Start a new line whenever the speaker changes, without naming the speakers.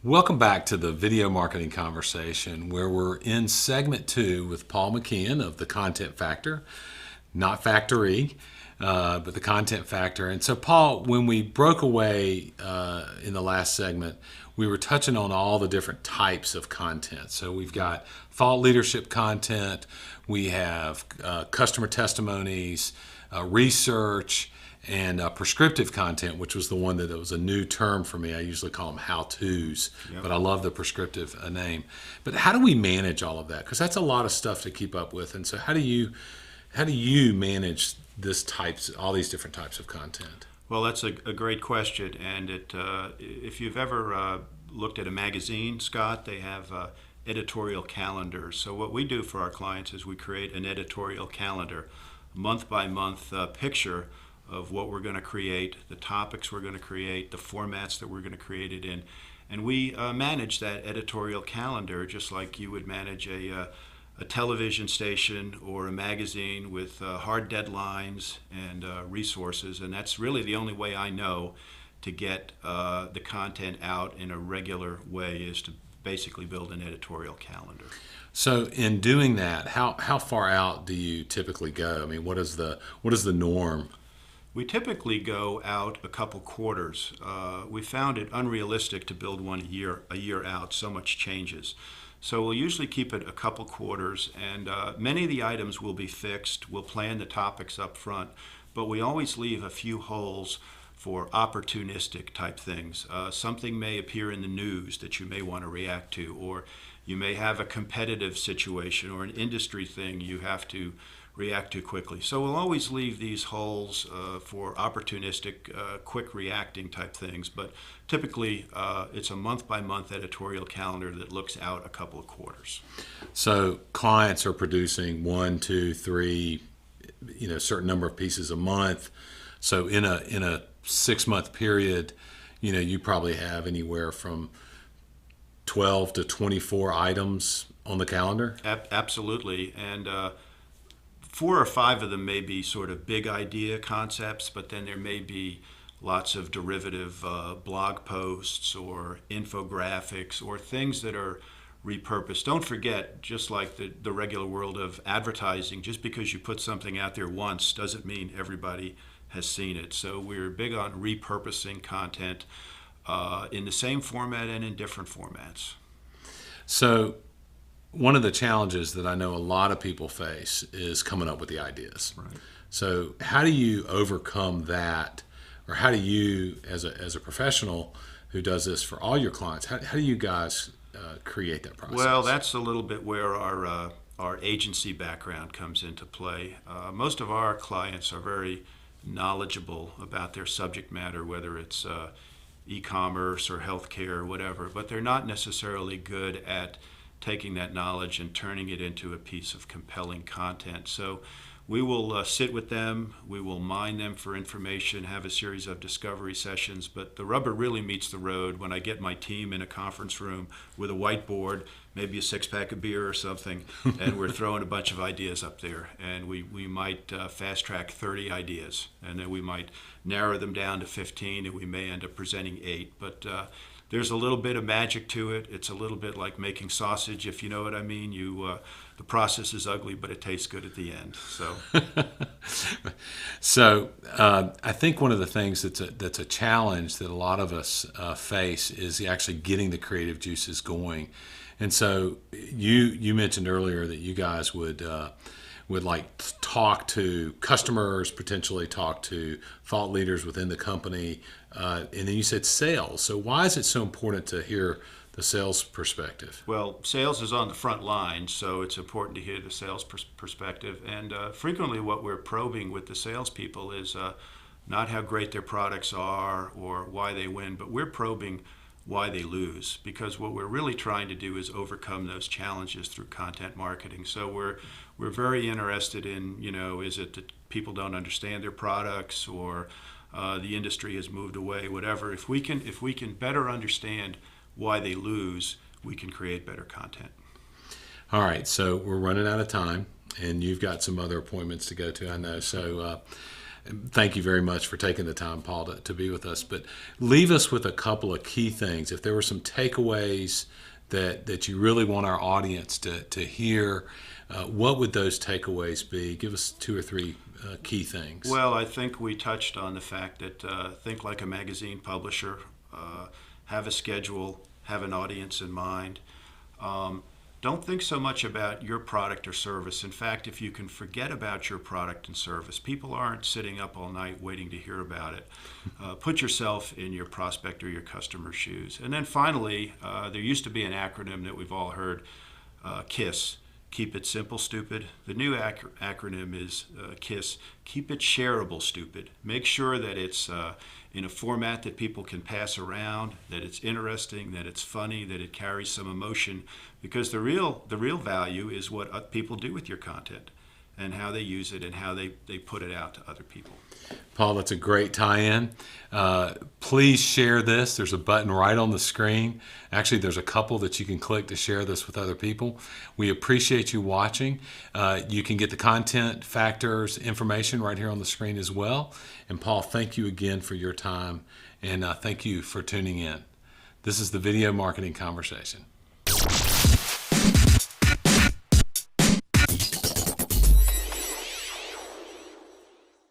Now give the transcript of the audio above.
Welcome back to the video marketing conversation where we're in segment 2 with Paul McKeon of the Content Factor, not Factory, but the Content Factor. And so, Paul, when we broke away in the last segment, we were touching on all the different types of content. So we've got thought leadership content, we have customer testimonies, research, and prescriptive content, which was the one that was a new term for me. I usually call them how-tos, but I love the prescriptive name. But how do we manage all of that? Because that's a lot of stuff to keep up with. And so how do you manage all these different types of content?
Well, that's a great question. And if you've ever looked at a magazine, Scott, they have editorial calendars. So what we do for our clients is we create an editorial calendar, month by month picture of what we're going to create, the topics we're going to create, the formats that we're going to create it in. And we manage that editorial calendar just like you would manage a television station or a magazine with hard deadlines and resources. And that's really the only way I know to get the content out in a regular way, is to basically build an editorial calendar.
So in doing that, how far out do you typically go? I mean, what is the norm?
We typically go out a couple quarters. We found it unrealistic to build one a year out. So much changes. So we'll usually keep it a couple quarters, and many of the items will be fixed. We'll plan the topics up front, but we always leave a few holes for opportunistic type things. Something may appear in the news that you may want to react to, or you may have a competitive situation or an industry thing you have to react to quickly. So we'll always leave these holes for opportunistic, quick reacting type things. But typically, it's a month-by-month editorial calendar that looks out a couple of quarters.
So clients are producing 1, 2, 3, certain number of pieces a month. So in a 6-month period, you probably have anywhere from 12 to 24 items on the calendar.
Absolutely, and 4 or 5 of them may be sort of big idea concepts, but then there may be lots of derivative blog posts or infographics or things that are repurposed. Don't forget, just like the regular world of advertising, just because you put something out there once doesn't mean everybody has seen it. So we're big on repurposing content in the same format and in different formats.
So one of the challenges that I know a lot of people face is coming up with the ideas.
Right.
So how do you overcome that, or how do you, as a professional who does this for all your clients, how do you guys create that process?
Well, that's a little bit where our agency background comes into play. Most of our clients are very knowledgeable about their subject matter, whether it's e-commerce or healthcare or whatever, but they're not necessarily good at taking that knowledge and turning it into a piece of compelling content. So we will sit with them, we will mine them for information, have a series of discovery sessions, but the rubber really meets the road when I get my team in a conference room with a whiteboard, maybe a 6-pack of beer or something, and we're throwing a bunch of ideas up there. And we might fast track 30 ideas, and then we might narrow them down to 15, and we may end up presenting 8. But there's a little bit of magic to it. It's a little bit like making sausage, if you know what I mean. The process is ugly, but it tastes good at the end.
So, I think one of the things that's a challenge that a lot of us face is actually getting the creative juices going. And so, you mentioned earlier that you guys would like talk to customers, potentially talk to thought leaders within the company, and then you said sales. So why is it so important to hear the sales perspective?
Well, sales is on the front line, so it's important to hear the sales perspective. And frequently what we're probing with the salespeople is not how great their products are or why they win, but we're probing why they lose, because what we're really trying to do is overcome those challenges through content marketing. So we're very interested in, is it that people don't understand their products, or the industry has moved away, whatever. If we can better understand why they lose, we can create better content.
All right, so we're running out of time, and you've got some other appointments to go to, I know. So Thank you very much for taking the time, Paul, to be with us. But leave us with a couple of key things. If there were some takeaways that you really want our audience to hear, what would those takeaways be? Give us two or three key things.
Well, I think we touched on the fact that think like a magazine publisher, have a schedule, have an audience in mind. Don't think so much about your product or service. In fact, if you can forget about your product and service, people aren't sitting up all night waiting to hear about it. Put yourself in your prospect or your customer's shoes. And then finally, there used to be an acronym that we've all heard, KISS. Keep it simple, stupid. The new acronym is KISS. Keep it shareable, stupid. Make sure that it's in a format that people can pass around, that it's interesting, that it's funny, that it carries some emotion. Because the real value is what people do with your content and how they use it and how they put it out to other people.
Paul, that's a great tie-in. Please share this. There's a button right on the screen. Actually, there's a couple that you can click to share this with other people. We appreciate you watching. You can get the Content Factors information right here on the screen as well. And Paul, thank you again for your time, and thank you for tuning in. This is the Video Marketing Conversation.